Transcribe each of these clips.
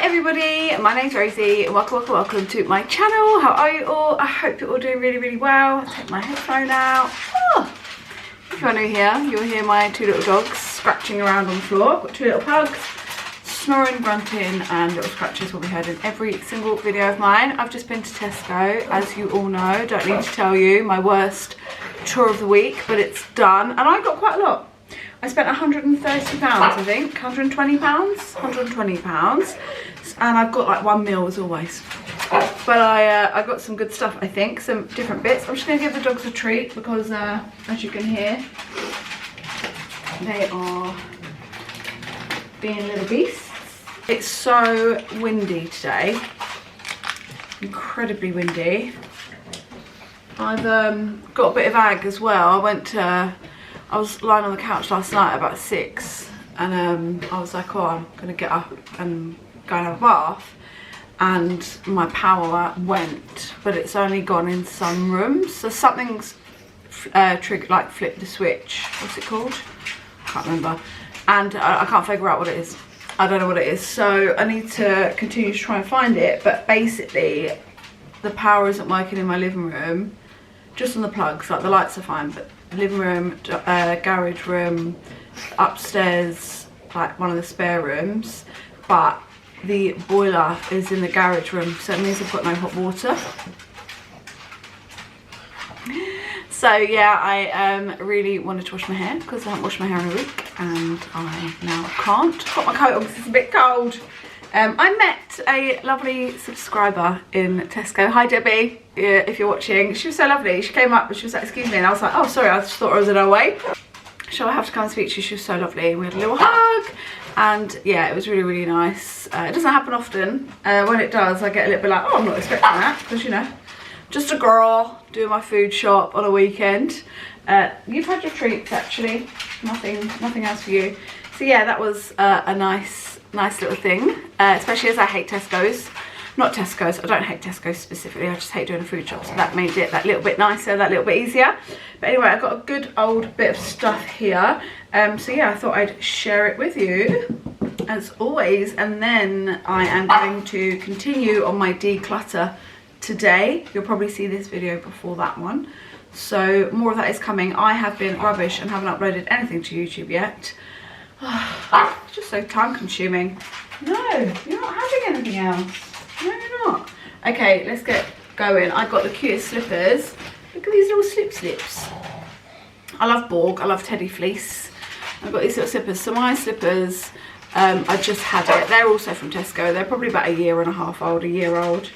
everybody, my name's Rosie and welcome to my channel. How are you all? I hope you're all doing really well. I'll take my headphone out. If you're new here, you'll hear my two little dogs scratching around on the floor. I've got two little pugs, snoring, grunting and little scratches will be heard in every single video of mine. I've just been to Tesco, as you all know, don't need to tell you, my worst tour of the week, but it's done and I got quite a lot. I spent £130, I think, £120, and I've got like one meal as always. But I got some good stuff, I think, some different bits. I'm just going to give the dogs a treat because, as you can hear, they are being little beasts. It's so windy today, incredibly windy. I've got a bit of ag as well. I was lying on the couch last night about 6 and I was like, oh, I'm gonna get up and go and have a bath, and my power went, but it's only gone in some rooms, so something's triggered, like flipped the switch, what's it called? I can't remember, and I can't figure out what it is. I don't know what it is, so I need to continue to try and find it. But basically the power isn't working in my living room, just on the plugs, like the lights are fine, but living room, garage room, upstairs, like one of the spare rooms, but the boiler is in the garage room, so it means I've got no hot water. So yeah, I really wanted to wash my hair because I haven't washed my hair in a week and I now can't. Got my coat on because it's a bit cold. I met a lovely subscriber in Tesco. Hi Debbie, if you're watching. She was so lovely. She came up and she was like, excuse me, and I was like, oh sorry, I just thought I was in her way. Shall I have to come and speak to you? She was so lovely. We had a little hug and yeah, it was really nice. It doesn't happen often. When it does, I get a little bit like, oh, I'm not expecting that, because you know, just a girl doing my food shop on a weekend. You've had your treats actually, nothing else for you. So yeah, that was a nice little thing, especially as I hate Tesco's. Not Tesco's, I don't hate Tesco's specifically, I just hate doing a food shop, so that made it that little bit nicer, that little bit easier. But anyway, I've got a good old bit of stuff here, so yeah, I thought I'd share it with you as always, and then I am going to continue on my declutter today. You'll probably see this video before that one, so more of that is coming. I have been rubbish and haven't uploaded anything to YouTube yet. It's just so time consuming. No, you're not having anything else. No, you're not. Okay, let's get going. I got the cutest slippers. Look at these little slips. I love Borg, I love Teddy Fleece. I've got these little slippers. So my slippers, I just had it. They're also from Tesco. They're probably about a year and a half old, a year old.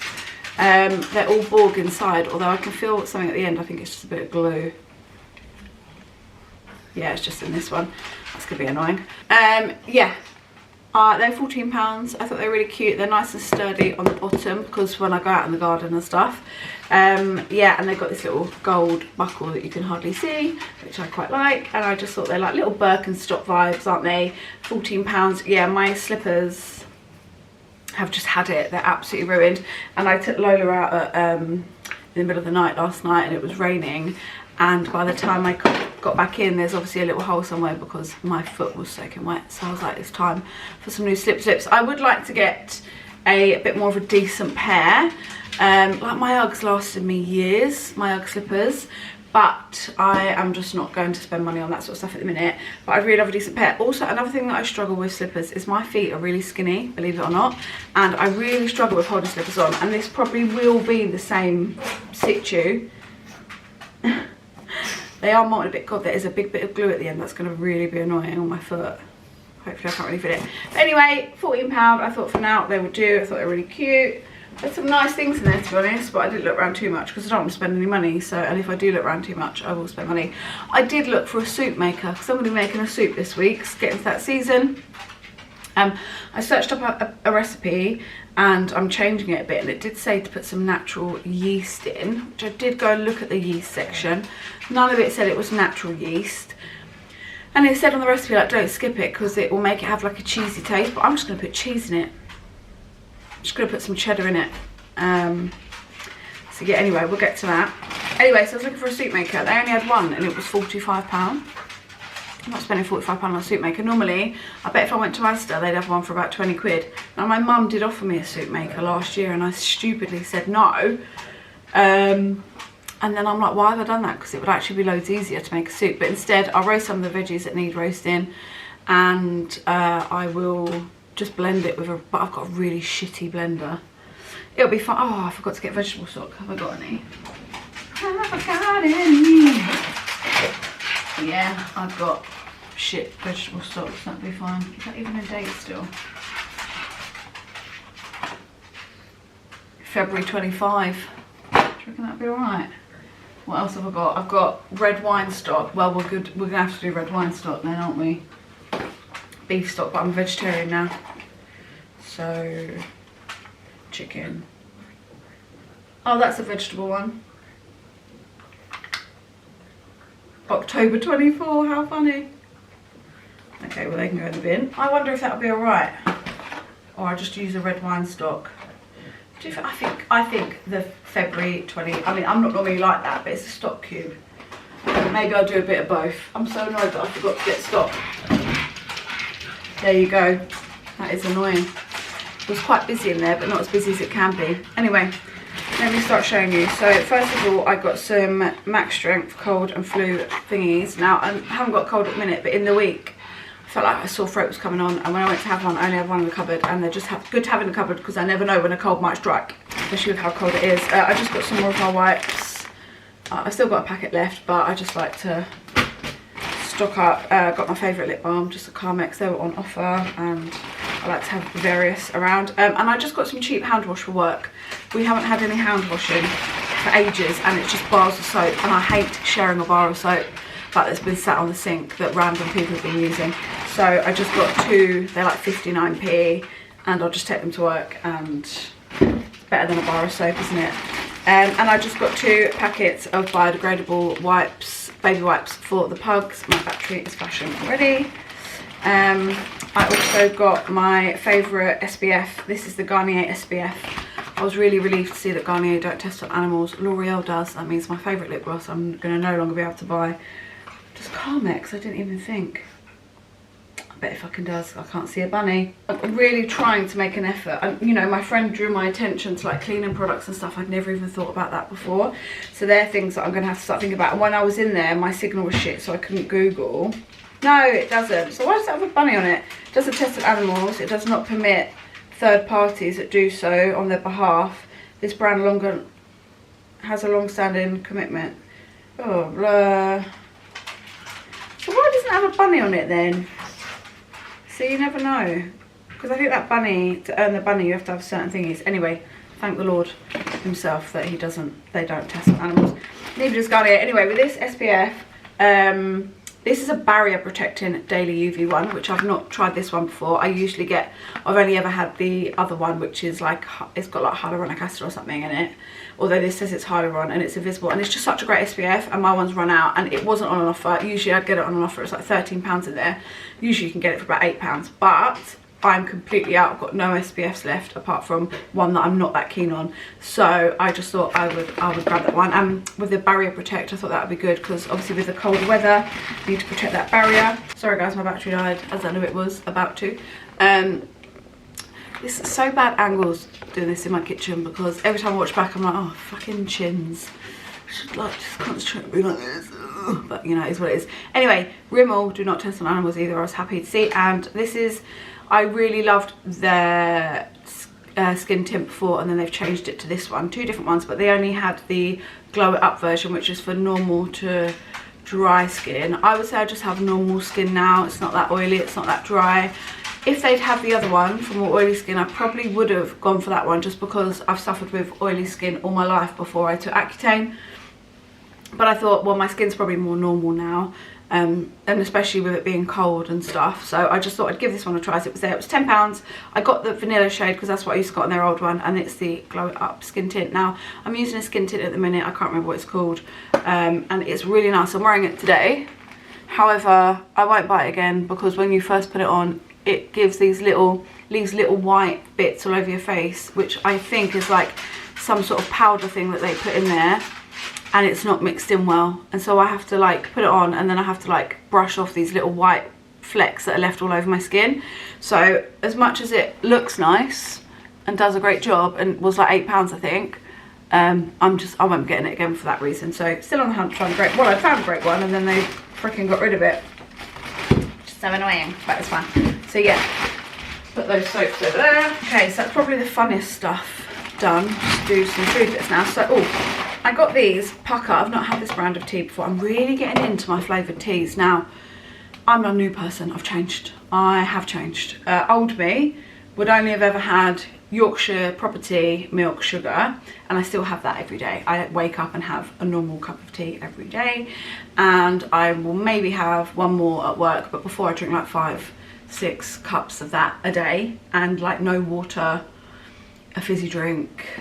They're all Borg inside, although I can feel something at the end. I think it's just a bit of glue. Yeah, it's just in this one. That's gonna be annoying. Yeah, they're £14. I thought they were really cute. They're nice and sturdy on the bottom because when I go out in the garden and stuff. Yeah, and they've got this little gold buckle that you can hardly see, which I quite like. And I just thought they're like little Birkenstock vibes, aren't they? £14. Yeah, my slippers have just had it. They're absolutely ruined. And I took Lola out at, in the middle of the night last night, and it was raining. And by the time I got back in, there's obviously a little hole somewhere because my foot was soaking wet. So I was like, it's time for some new slips. I would like to get a bit more of a decent pair. Like my Uggs lasted me years, my Ugg slippers, but I am just not going to spend money on that sort of stuff at the minute. But I'd really love a decent pair. Also, another thing that I struggle with slippers is my feet are really skinny, believe it or not, and I really struggle with holding slippers on, and this probably will be the same situ. They are molten a bit. God, there is a big bit of glue at the end. That's going to really be annoying on my foot. Hopefully I can't really fit it. But anyway, £14. I thought for now they would do. I thought they were really cute. There's some nice things in there, to be honest, but I didn't look around too much because I don't want to spend any money. So, and if I do look around too much, I will spend money. I did look for a soup maker because I'm going to be making a soup this week. It's getting to that season. I searched up a recipe and I'm changing it a bit, and it did say to put some natural yeast in, which I did go and look at the yeast section. None of it said it was natural yeast, and it said on the recipe like don't skip it because it will make it have like a cheesy taste, but I'm just going to put cheese in it. I'm just going to put some cheddar in it. So yeah, anyway, we'll get to that. Anyway, so I was looking for a soup maker. They only had one and it was £45. I'm not spending £45 on a soup maker. Normally, I bet if I went to Asda, they'd have one for about 20 quid. Now, my mum did offer me a soup maker last year and I stupidly said no. And then I'm like, why have I done that? Because it would actually be loads easier to make a soup. But instead, I'll roast some of the veggies that need roasting, and I will just blend it with a, but I've got a really shitty blender. It'll be fun. Oh, I forgot to get vegetable stock. Have I got any? Have I got any? Yeah, I've got shit vegetable stock, so that'll be fine. Is that even in date still? February 25. Do you reckon that'd be alright? What else have I got? I've got red wine stock. Well, we're good. We're gonna have to do red wine stock then, aren't we? Beef stock, but I'm a vegetarian now. So, chicken. Oh, that's a vegetable one. October 24, how funny. Okay, well they can go in the bin. I wonder if that'll be alright. Or I just use a red wine stock. I think the February 20, I mean, I'm not normally like that, but it's a stock cube. Maybe I'll do a bit of both. I'm so annoyed that I forgot to get stock. There you go. That is annoying. It was quite busy in there, but not as busy as it can be. Anyway, let me start showing you. So first of all, I got some Max Strength cold and flu thingies. Now, I haven't got cold at the minute, but in the week, I felt like a sore throat was coming on, and when I went to have one, I only had one in the cupboard, and they're just good to have in the cupboard because I never know when a cold might strike, especially with how cold it is. I just got some more of my wipes. I've still got a packet left, but I just like to stock up. Got my favourite lip balm, just a Carmex. They were on offer, and I like to have various around. And I just got some cheap hand wash for work. We haven't had any hand washing for ages, and it's just bars of soap, and I hate sharing a bar of soap that's been sat on the sink that random people have been using. So I just got two, they're like 59p, and I'll just take them to work, and it's better than a bar of soap, isn't it? And I just got 2 packets of biodegradable wipes, baby wipes for the pugs. My battery is flashing already. I also got my favourite SPF. This is the Garnier SPF. I was really relieved to see that Garnier don't test on animals. L'Oreal does. That means my favourite lip gloss I'm going to no longer be able to buy. Just Carmex, I didn't even think. I bet it fucking does. I can't see a bunny. I'm really trying to make an effort. You know, my friend drew my attention to like cleaning products and stuff. I'd never even thought about that before. So they're things that I'm going to have to start thinking about. And when I was in there, my signal was shit, so I couldn't Google. No, it doesn't. So why does it have a bunny on it? It doesn't test on animals. It does not permit third parties that do so on their behalf. This brand has a long-standing commitment. Oh, blah. So why doesn't it have a bunny on it then? So you never know. Because I think that bunny, to earn the bunny, you have to have certain thingies. Anyway, thank the Lord himself that they don't test on animals. Neither does Garnier. Anyway, with this SPF, this is a barrier protecting daily UV one, which I've not tried this one before. I've only ever had the other one, which is like, it's got like hyaluronic acid or something in it. Although this says it's hyaluron and it's invisible, and it's just such a great SPF, and my one's run out and it wasn't on an offer. Usually I'd get it on an offer, it's like £13 in there. Usually you can get it for about £8, but I'm completely out. I've got no SPFs left apart from one that I'm not that keen on. So I just thought I would grab that one. And with the barrier protect, I thought that would be good because obviously with the cold weather, you need to protect that barrier. Sorry guys, my battery died as I knew it was about to. This is so bad angles doing this in my kitchen because every time I watch back I'm like, oh fucking chins. I should like just concentrate and be like this. But you know, it is what it is. Anyway, Rimmel do not test on animals either. I was happy to see. And this is, I really loved their skin tint before, and then they've changed it to this one. 2 different ones, but they only had the glow it up version, which is for normal to dry skin. I would say I just have normal skin now. It's not that oily, it's not that dry. If they'd have the other one for more oily skin, I probably would have gone for that one just because I've suffered with oily skin all my life before I took Accutane. But I thought, well, my skin's probably more normal now, and especially with it being cold and stuff. So I just thought I'd give this one a try. So it was there. It was £10. I got the vanilla shade because that's what I used to got in their old one, and it's the glow it up skin tint. Now I'm using a skin tint at the minute. I can't remember what it's called, and it's really nice. I'm wearing it today. However, I won't buy it again because when you first put it on, it gives leaves little white bits all over your face, which I think is like some sort of powder thing that they put in there. and it's not mixed in well, and so I have to like put it on, and then I have to like brush off these little white flecks that are left all over my skin. So as much as it looks nice and does a great job and was like £8 I think, I won't be getting it again for that reason. So still on the hunt to find a great one. I found a great one and then they freaking got rid of it. Just so annoying, but it's fine. So yeah, put those soaps over there. Okay, so that's probably the funnest stuff done. Just do some food bits now. So I got these Pucker. I've not had this brand of tea before. I'm really getting into my flavoured teas now. I'm a new person. I've changed. I have changed. Old me would only have ever had Yorkshire proper tea, milk, sugar, and I still have that every day. I wake up and have a normal cup of tea every day, and I will maybe have one more at work, but before I drink like 5-6 cups of that a day, and like no water, a fizzy drink.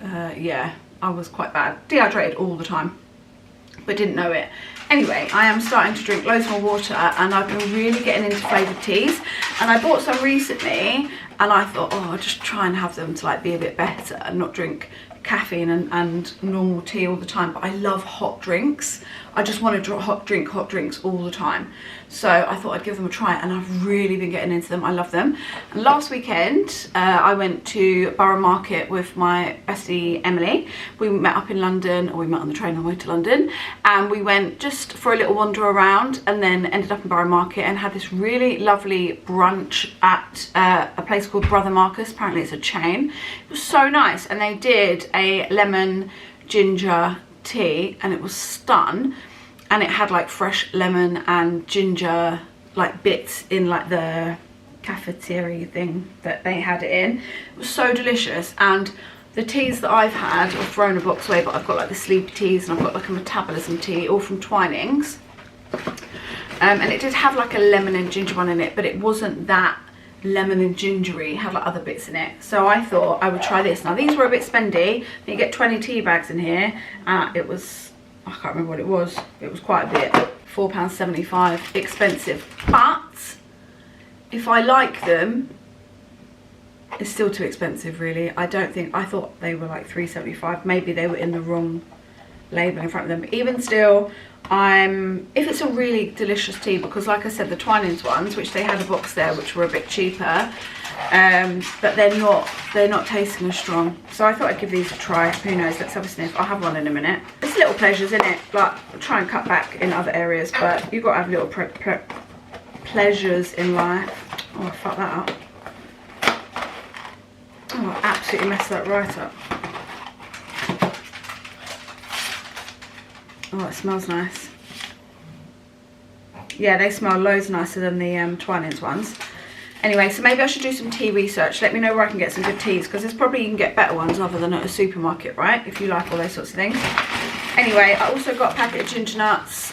Yeah, I was quite bad. Dehydrated all the time, but didn't know it. Anyway, I am starting to drink loads more water, and I've been really getting into flavoured teas, and I bought some recently, and I thought, oh, I'll just try and have them to like be a bit better and not drink caffeine and normal tea all the time. But I love hot drinks. I just want to drink hot drinks all the time. So I thought I'd give them a try, and I've really been getting into them. I love them. And last weekend, I went to Borough Market with my bestie Emily. We met up in London, or we met on the train on the way to London, and we went just for a little wander around, and then ended up in Borough Market and had this really lovely brunch at a place called Brother Marcus. Apparently it's a chain. It was so nice, and they did a lemon ginger tea, and it was stunning, and it had like fresh lemon and ginger like bits in like the cafeteria thing that they had it in. It was so delicious. And the teas that I've had, I've thrown a box away, but I've got like the sleep teas, and I've got like a metabolism tea, all from Twinings, and it did have like a lemon and ginger one in it, but it wasn't that lemon and gingery. It had like other bits in it. So I thought I would try this. Now these were a bit spendy. You get 20 tea bags in here. It was, I can't remember what it was. It was quite a bit. £4.75, expensive. But if I like them, it's still too expensive really. I thought they were like £3.75. Maybe they were in the wrong label in front of them. Even still, if it's a really delicious tea, because like I said, the Twinings ones, which they had a box there which were a bit cheaper, but they're not tasting as strong. So I thought I'd give these a try. Who knows, let's have a sniff. I'll have one in a minute. There's little pleasures in it, like try and cut back in other areas, but you've got to have little pleasures in life. Oh, I fucked that up. Oh, I absolutely messed that right up. Oh, it smells nice. Yeah, they smell loads nicer than the Twinings ones. Anyway, so maybe I should do some tea research. Let me know where I can get some good teas, because there's probably, you can get better ones other than at a supermarket, right? If you like all those sorts of things. Anyway, I also got a packet of ginger nuts.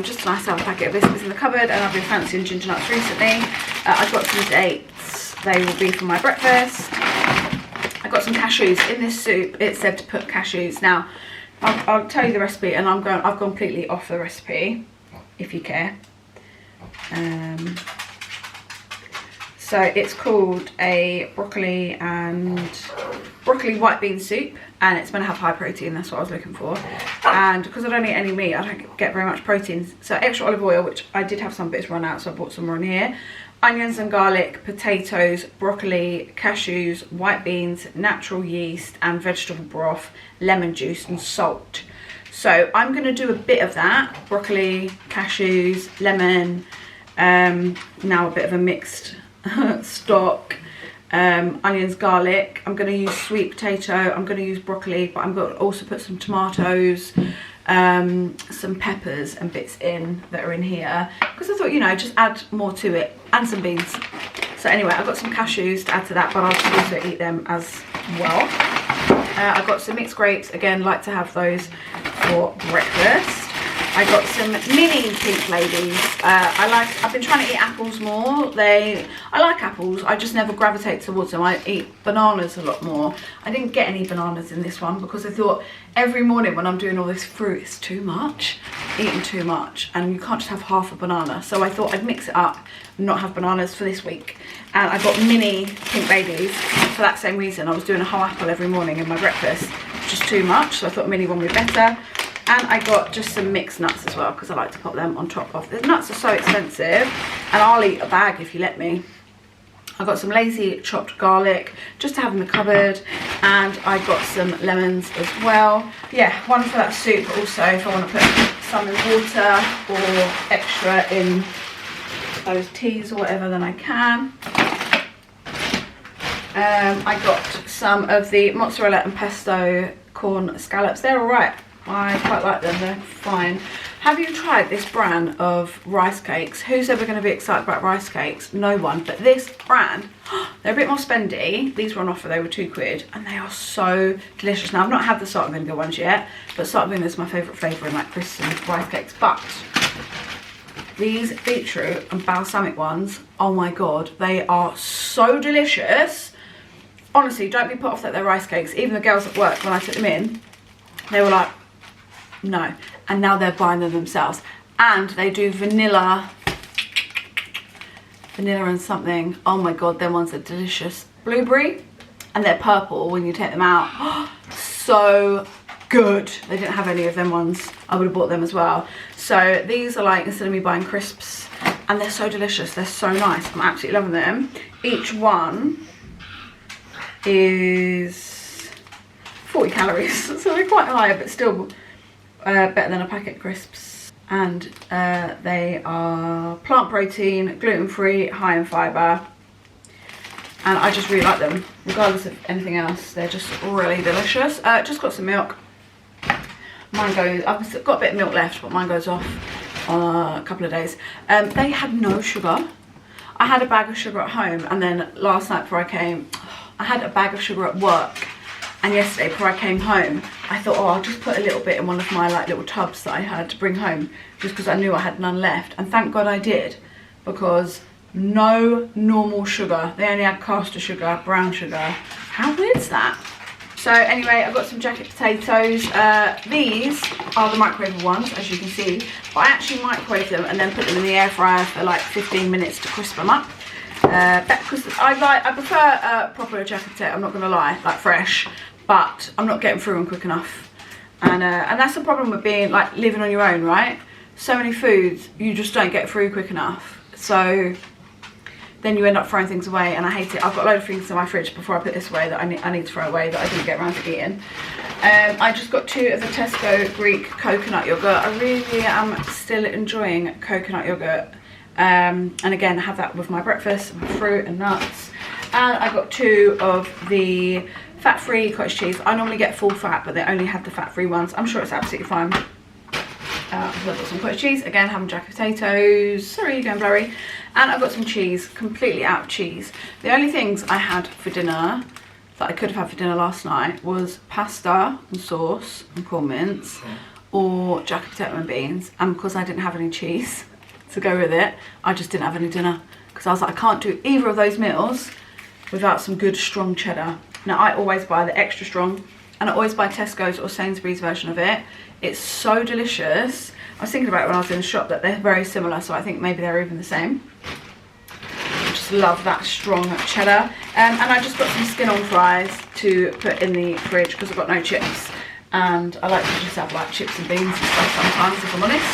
Just a nice little packet of biscuits in the cupboard, and I've been fancying ginger nuts recently. I've got some dates. They will be for my breakfast. I got some cashews. In this soup, it said to put cashews. Now, I'll tell you the recipe, and I've gone completely off the recipe, if you care. So it's called a broccoli white bean soup, and it's going to have high protein. That's what I was looking for. And because I don't eat any meat, I don't get very much protein. So extra olive oil, which I did have some bits run out, so I bought some more in here. Onions and garlic, potatoes, broccoli, cashews, white beans, natural yeast and vegetable broth, lemon juice and salt. So I'm going to do a bit of that. Broccoli, cashews, lemon, now a bit of a mixed stock, onions, garlic. I'm going to use sweet potato, I'm going to use broccoli, but I'm going to also put some tomatoes, some peppers and bits in that are in here, because I thought, you know, just add more to it, and some beans. So anyway, I've got some cashews to add to that, but I'll also eat them as well. I've got some mixed grapes, again, like to have those for breakfast. I got some mini pink ladies. I've been trying to eat apples more. I like apples, I just never gravitate towards them. I eat bananas a lot more. I didn't get any bananas in this one because I thought every morning when I'm doing all this fruit, it's too much, eating too much, and you can't just have half a banana. So I thought I'd mix it up and not have bananas for this week. And I got mini pink ladies for that same reason. I was doing a whole apple every morning in my breakfast, just too much, so I thought a mini one would be better. And I got just some mixed nuts as well, because I like to pop them on top of. The nuts are so expensive, and I'll eat a bag if you let me. I got some lazy chopped garlic just to have in the cupboard, and I got some lemons as well. Yeah, one for that soup also, if I want to put some in water or extra in those teas or whatever, then I can. I got some of the mozzarella and pesto corn scallops. They're alright. I quite like them. They're fine. Have you tried this brand of rice cakes? Who's ever going to be excited about rice cakes? No one. But this brand, they're a bit more spendy. These were on offer. They were £2, and they are so delicious. Now, I've not had the salt and vinegar ones yet, but salt and vinegar is my favourite flavour in like crisps and rice cakes. But these beetroot and balsamic ones, oh my god, they are so delicious. Honestly, don't be put off that they're rice cakes. Even the girls at work, when I took them in, they were like, no. And now they're buying them themselves. And they do vanilla and something. Oh my god, them ones are delicious. Blueberry, and they're purple when you take them out. So good. They didn't have any of them ones. I would have bought them as well. So these are like, instead of me buying crisps, and they're so delicious. They're so nice. I'm absolutely loving them. Each one is 40 calories, so they're quite high, but still better than a packet of crisps. And they are plant protein, gluten-free, high in fibre, and I just really like them regardless of anything else. They're just really delicious. Just got some milk. Mine goes, I've got a bit of milk left, but mine goes off a couple of days. They had no sugar. I had a bag of sugar at home, and then last night before I came, I had a bag of sugar at work, and yesterday before I came home, I thought, oh, I'll just put a little bit in one of my like little tubs that I had to bring home, just because I knew I had none left. And thank God I did, because no normal sugar. They only had caster sugar, brown sugar. How weird's that? So anyway, I've got some jacket potatoes. These are the microwave ones, as you can see, but I actually microwave them and then put them in the air fryer for like 15 minutes to crisp them up. Because I prefer proper jacket potato, I'm not gonna lie, like fresh, but I'm not getting through them quick enough. And that's the problem with being like living on your own, right? So many foods you just don't get through quick enough, so then you end up throwing things away, and I hate it. I've got a load of things in my fridge before I put this away that I need to throw away that I didn't get around to eating. I just got 2 of the Tesco Greek coconut yogurt. I really am still enjoying coconut yogurt. And again, I have that with my breakfast, my fruit and nuts. And I got 2 of the fat-free cottage cheese. I normally get full fat, but they only have the fat-free ones. I'm sure it's absolutely fine. So I've got some cottage cheese. Again, having jacket potatoes. Sorry, you're going blurry. And I've got some cheese, completely out of cheese. The only things I had for dinner that I could have had for dinner last night was pasta and sauce and corn mince, or jacket potato and beans. And because I didn't have any cheese to go with it, I just didn't have any dinner, because I was like, I can't do either of those meals without some good strong cheddar. Now I always buy the extra strong, and I always buy Tesco's or Sainsbury's version of it. It's so delicious. I was thinking about it when I was in the shop that they're very similar, so I think maybe they're even the same. I just love that strong cheddar. And I just got some skin-on fries to put in the fridge because I've got no chips, and I like to just have like chips and beans and stuff sometimes, if I'm honest,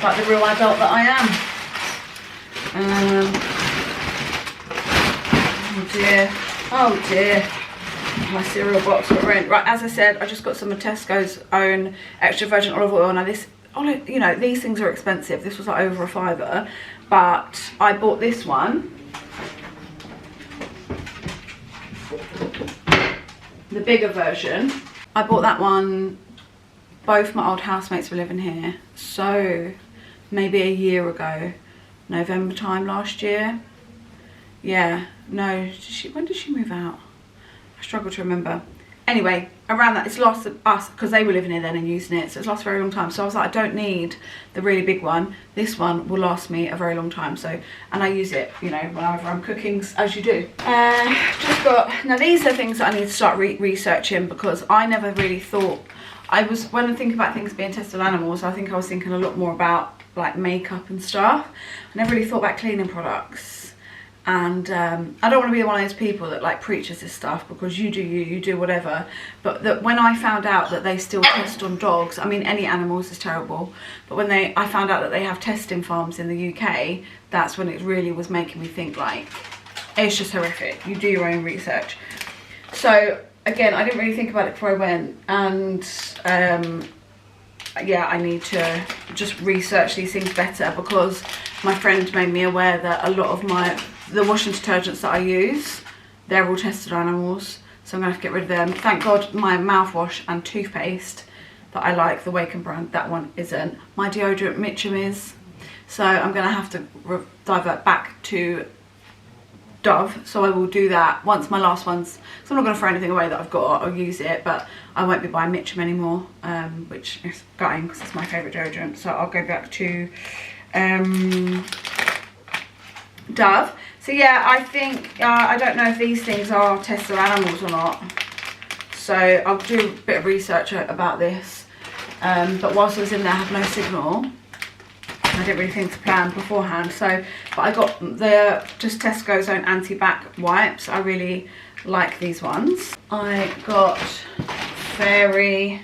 like the real adult that I am. Oh dear, oh dear. My cereal box got ruined. Right, as I said, I just got some of Tesco's own extra virgin olive oil. Now this, you know, these things are expensive. This was like over a £5, but I bought this one, the bigger version. I bought that one, both my old housemates were living here, so maybe a year ago, November time last year. Yeah, no, when did she move out? I struggle to remember. Anyway, around that, it's lasted us, because they were living here then and using it, so it's lasted a very long time. So I was like, I don't need the really big one. This one will last me a very long time. So, and I use it, you know, whenever I'm cooking, as you do. Just got, now these are things that I need to start researching, because I never really thought, when I think about things being tested on animals, I think I was thinking a lot more about like makeup and stuff. I never really thought about cleaning products. And I don't want to be one of those people that like preaches this stuff, because you do whatever. But that when I found out that they still test on dogs, I mean any animals is terrible, but when I found out that they have testing farms in the UK, that's when it really was making me think, like, it's just horrific. You do your own research. So again, I didn't really think about it before I went, and yeah, I need to just research these things better, because my friend made me aware that a lot of the washing detergents that I use, they're all tested on animals, so I'm gonna have to get rid of them. Thank God my mouthwash and toothpaste that I like, the Waken brand, that one isn't. My deodorant Mitchum is, so I'm gonna have to divert back to Dove, so I will do that once my last one's, so I'm not going to throw anything away that I've got, I'll use it, but I won't be buying Mitchum anymore, which is gutting because it's my favourite deodorant, so I'll go back to Dove. So yeah, I think, I don't know if these things are tested on animals or not, so I'll do a bit of research about this, but whilst I was in there I had no signal. I didn't really think to plan beforehand, so, but I got just Tesco's own anti-back wipes. I really like these ones. I got Fairy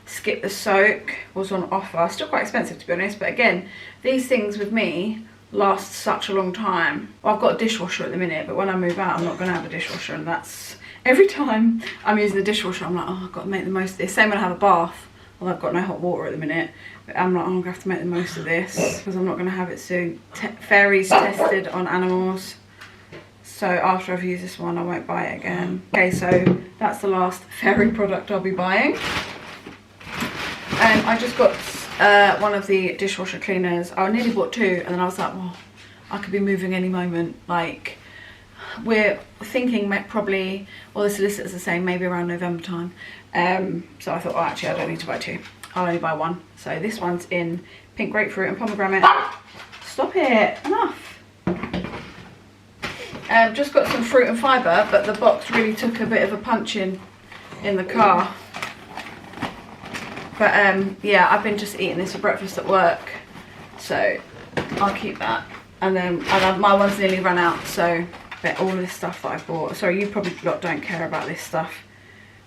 Skip the Soak, was on offer, still quite expensive to be honest, but again, these things with me last such a long time. Well, I've got a dishwasher at the minute, but when I move out I'm not going to have a dishwasher, and that's, every time I'm using the dishwasher I'm like, oh, I've got to make the most of this. Same when I have a bath. Well, I've got no hot water at the minute, but I'm like, oh, I'm going to have to make the most of this, because I'm not going to have it soon. Fairies tested on animals, so after I've used this one I won't buy it again. Okay, so that's the last Fairy product I'll be buying. I just got one of the dishwasher cleaners. I nearly bought two, and then I was like, well, I could be moving any moment. Like, we're thinking probably, well, the solicitors are saying maybe around November time. So I thought, oh, actually I don't need to buy two, I'll only buy one. So this one's in pink grapefruit and pomegranate. Stop it, enough. Just got some fruit and fibre, but the box really took a bit of a punch in the car. But yeah, I've been just eating this for breakfast at work, so I'll keep that. And then my one's nearly run out, so all of this stuff that I bought. Sorry, you probably don't care about this stuff.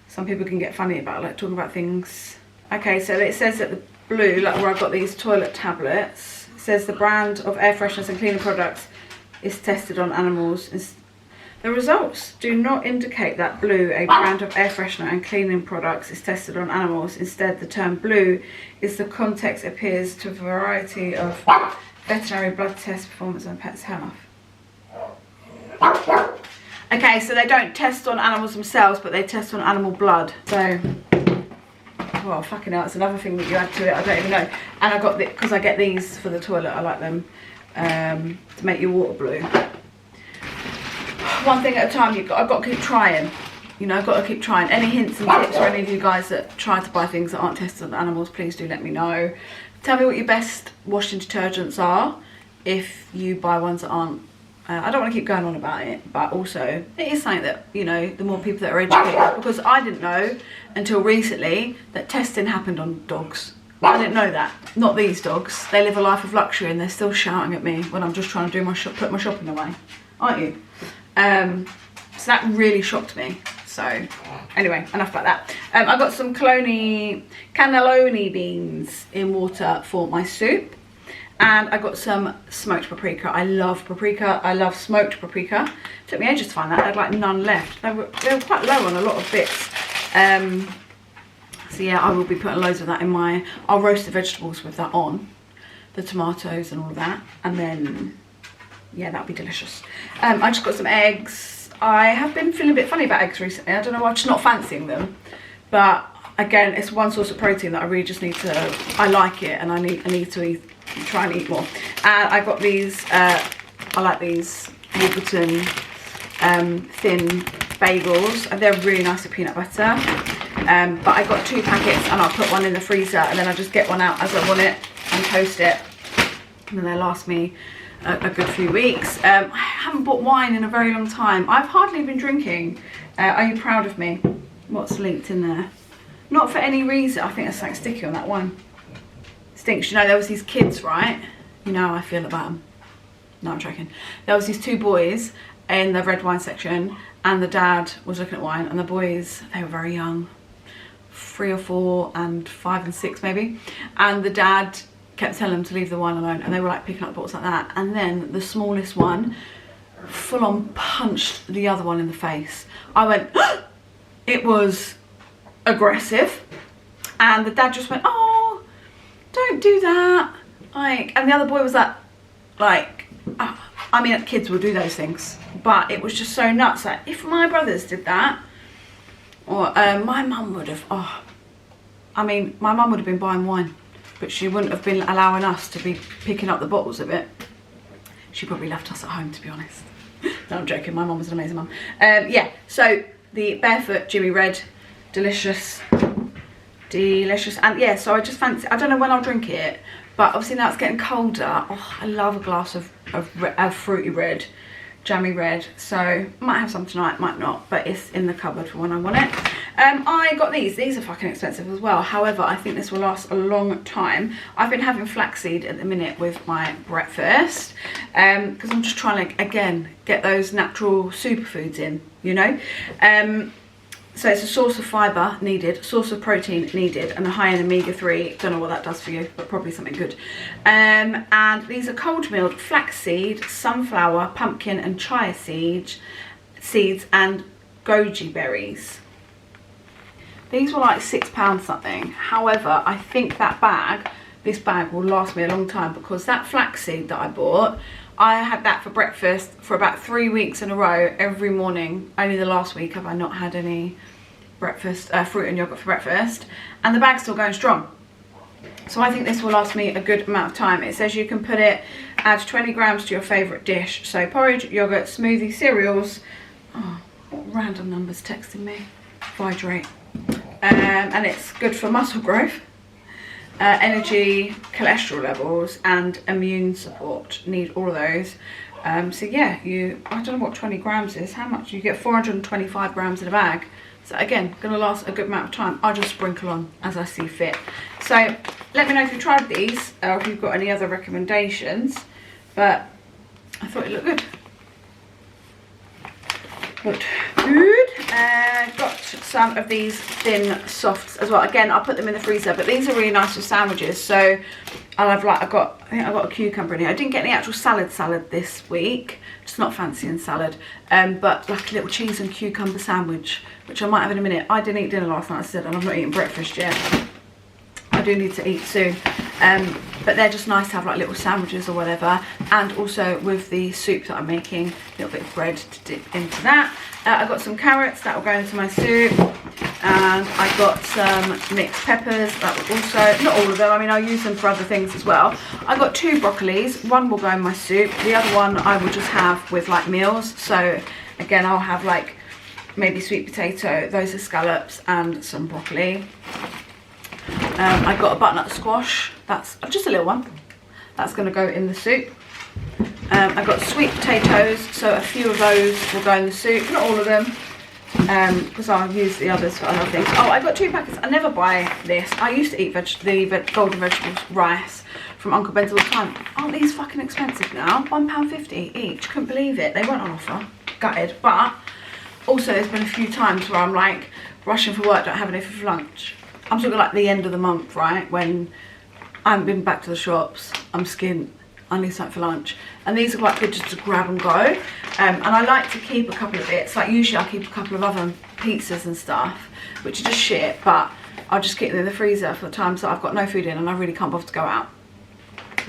Some people can get funny about like talking about things. Okay, so it says that the blue, like where I've got these toilet tablets, it says the brand of air fresheners and cleaning products is tested on animals. The results do not indicate that blue, a brand of air freshener and cleaning products, is tested on animals. Instead, the term blue is the context appears to a variety of veterinary blood tests, performance and pets' health. Okay, so they don't test on animals themselves, but they test on animal blood. So, well, fucking hell, it's another thing that you add to it, I don't even know. And I got this, because I get these for the toilet, I like them, to make your water blue. One thing at a time, I've got to keep trying. You know, I've got to keep trying. Any hints and tips for any of you guys that try to buy things that aren't tested on animals, please do let me know. Tell me what your best washing detergents are if you buy ones that aren't. I don't want to keep going on about it, but also it is something that, you know, the more people that are educated, because I didn't know until recently that testing happened on dogs. I didn't know that. Not these dogs. They live a life of luxury and they're still shouting at me when I'm just trying to do put my shopping away, aren't you? So that really shocked me. So anyway, enough about that. I got some cannelloni beans in water for my soup. And I got some smoked paprika. I love paprika. I love smoked paprika. Took me ages to find that. I had like none left. They were quite low on a lot of bits. So yeah, I will be putting loads of that in my... I'll roast the vegetables with that on. The tomatoes and all of that. And then, yeah, that'll be delicious. I just got some eggs. I have been feeling a bit funny about eggs recently. I don't know why, I'm just not fancying them. But again, it's one source of protein that I really just need to... I like it and I need to try and eat more. And I got these, I like these Warburton thin bagels, and they're really nice with peanut butter. But I got 2 packets and I'll put one in the freezer and then I just get one out as I want it and toast it, and then they last me a good few weeks. I haven't bought wine in a very long time. I've hardly been drinking. Are you proud of me? What's linked in there? Not for any reason. I think there's something sticky on that one. Stinks. You know, there was these kids, right? You know how I feel about them. No, I'm joking. There was these 2 boys in the red wine section, and the dad was looking at wine, and the boys, they were very young, 3 or 4 and 5 and 6 maybe, and the dad kept telling them to leave the wine alone, and they were like picking up the bottles like that, and then the smallest one full on punched the other one in the face. I went, it was aggressive, and the dad just went, oh, don't do that, like, and the other boy was like, I mean, kids will do those things, but it was just so nuts that if my brothers did that, or my mum would have, I mean, my mum would have been buying wine, but she wouldn't have been allowing us to be picking up the bottles of it. She probably left us at home, to be honest. No, I'm joking, my mum was an amazing mum. Yeah, so the Barefoot Jimmy Red, delicious, and yeah, so I just fancy, I don't know when I'll drink it, but obviously now it's getting colder. Oh, I love a glass of fruity red, jammy red, so might have some tonight, might not, but it's in the cupboard for when I want it. I got these are fucking expensive as well, however I think this will last a long time. I've been having flaxseed at the minute with my breakfast, because I'm just trying to, again, get those natural superfoods in, you know. So it's a source of fibre needed, source of protein needed, and a high in omega-3. Don't know what that does for you, but probably something good. And these are cold milled flaxseed, sunflower, pumpkin and chia seeds and goji berries. These were like £6 something. However, I think this bag will last me a long time, because that flaxseed that I bought, I had that for breakfast for about 3 weeks in a row every morning. Only the last week have I not had any breakfast, fruit and yogurt for breakfast, and the bag's still going strong. So I think this will last me a good amount of time. It says you can add 20 grams to your favourite dish. So porridge, yogurt, smoothie, cereals. Oh, what random numbers texting me. Hydrate. And it's good for muscle growth, energy, cholesterol levels and immune support. Need all of those. So yeah, I don't know what 20 grams is. How much? You get 425 grams in a bag. So again, going to last a good amount of time. I'll just sprinkle on as I see fit. So let me know if you've tried these or if you've got any other recommendations. But I thought it looked good. Looked good. Got some of these thin softs as well. Again, I'll put them in the freezer, but these are really nice for sandwiches. So I'll have like, I think I got a cucumber in here. I didn't get any actual salad this week. Just not fancying salad. But like a little cheese and cucumber sandwich, which I might have in a minute. I didn't eat dinner last night, I said, and I've not eaten breakfast yet. I do need to eat soon. But they're just nice to have like little sandwiches or whatever. And also with the soup that I'm making, a little bit of bread to dip into that. I got some carrots that will go into my soup, and I got some mixed peppers that will also, not all of them, I mean I'll use them for other things as well. I got 2 broccolis, one will go in my soup, the other one I will just have with like meals. So again, I'll have like maybe sweet potato, those are scallops, and some broccoli. I got a butternut squash, that's just a little one, that's going to go in the soup. I got sweet potatoes, so a few of those will go in the soup, not all of them, because I'll use the others for other things. Oh, I got 2 packets. I never buy this. I used to eat the golden vegetables rice from Uncle Ben's all the time. Aren't these fucking expensive now? £1.50 each. Couldn't believe it. They weren't on offer. Gutted. But also there's been a few times where I'm like rushing for work, don't have anything for lunch. I'm talking like the end of the month, right? When I haven't been back to the shops, I'm skint, I need something for lunch. And these are quite good just to grab and go. And I like to keep a couple of bits. Like usually I'll keep a couple of other pizzas and stuff, which are just shit, but I'll just keep them in the freezer for the times that I've got no food in and I really can't bother to go out.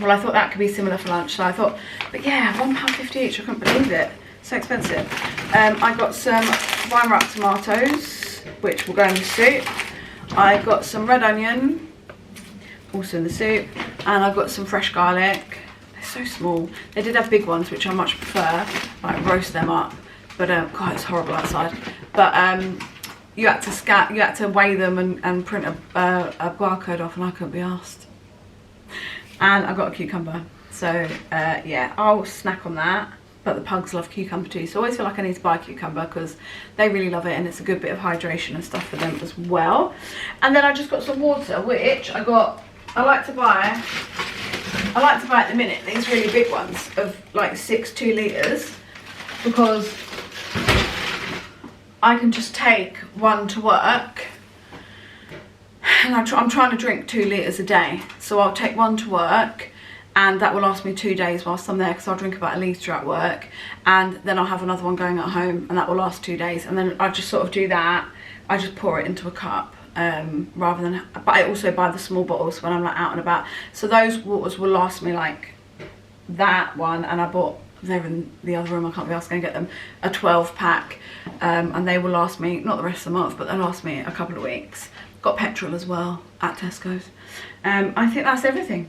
Well, I thought that could be similar for lunch, so I thought, but yeah, £1.50 each, I couldn't believe it. So expensive. I got some Weimar tomatoes, which will go in the soup. I got some red onion, also in the soup, and I've got some fresh garlic. They're so small. They did have big ones, which I much prefer, like roast them up. But God, it's horrible outside. But you had to weigh them and print a barcode off, and I couldn't be arsed. And I got a cucumber, so yeah, I'll snack on that. But the pugs love cucumber too, so I always feel like I need to buy a cucumber because they really love it, and it's a good bit of hydration and stuff for them as well. And then I just got some water, which I like to buy I like to buy at the minute these really big ones of like 6 2-litres, because I can just take one to work, and I'm trying to drink 2 litres a day, so I'll take one to work and that will last me 2 days whilst I'm there, because I'll drink about 1 litre at work, and then I'll have another one going at home and that will last 2 days, and then I just sort of do that. I just pour it into a cup rather than, but I also buy the small bottles when I'm like out and about, so those waters will last me like that one, and I bought, they're in the other room, I can't be asked to go get them, a 12 pack, and they will last me, not the rest of the month, but they'll last me a couple of weeks. Got petrol as well at Tesco's. I think that's everything.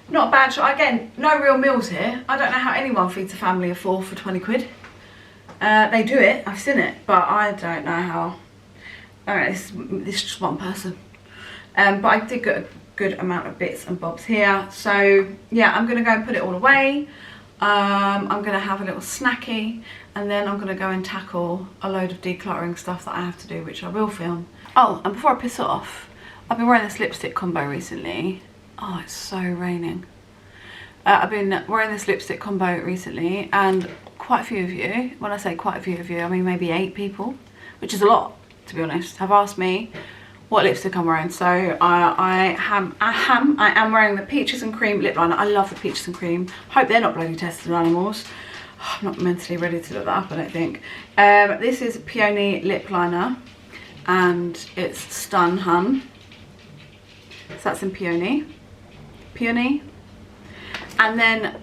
Not a bad shot. Again, no real meals here. I don't know how anyone feeds a family of 4 for 20 quid. They do it, I've seen it, but I don't know how. Alright, this is just one person. But I did get a good amount of bits and bobs here. So yeah, I'm gonna go and put it all away. I'm gonna have a little snacky, and then I'm gonna go and tackle a load of decluttering stuff that I have to do, which I will film. Oh, and before I piss off, I've been wearing this lipstick combo recently. Oh, it's so raining. I've been wearing this lipstick combo recently, and quite a few of you, when I say quite a few of you, I mean maybe 8 people, which is a lot, to be honest, have asked me what lipstick I'm wearing. So I am wearing the Peaches and Cream lip liner. I love the Peaches and Cream. Hope they're not bloody tested on animals. Oh, I'm not mentally ready to look that up, I don't think. This is Peony lip liner, and it's Stun Hun. So that's in Peony. And then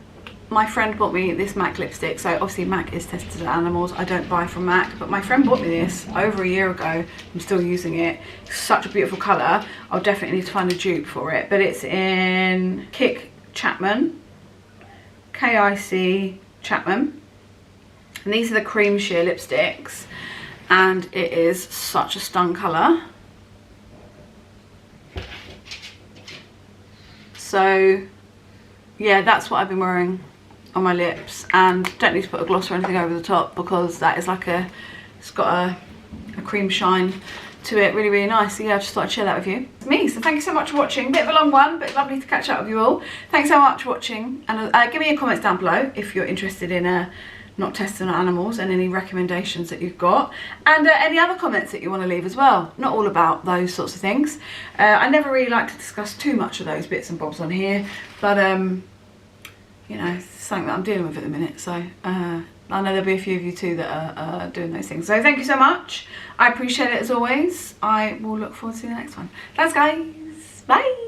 my friend bought me this MAC lipstick. So obviously MAC is tested on animals. I don't buy from MAC, but my friend bought me this over a year ago. I'm still using it. It's such a beautiful colour. I'll definitely need to find a dupe for it. But it's in Kick Chapman, K-I-C Chapman. And these are the cream sheer lipsticks. And it is such a stun colour. So yeah, that's what I've been wearing on my lips, and don't need to put a gloss or anything over the top, because that is like it's got a cream shine to it, really nice. So yeah, I just thought I'd share that with you. It's me, so thank you so much for watching. Bit of a long one, but lovely to catch up with you all. Thanks so much for watching, and give me your comments down below if you're interested in not testing on animals, and any recommendations that you've got, and any other comments that you want to leave as well. Not all about those sorts of things. I never really like to discuss too much of those bits and bobs on here, but you know, it's something that I'm dealing with at the minute, so I know there'll be a few of you too that are doing those things. So thank you so much. I appreciate it as always. I will look forward to the next one. Thanks guys. Bye.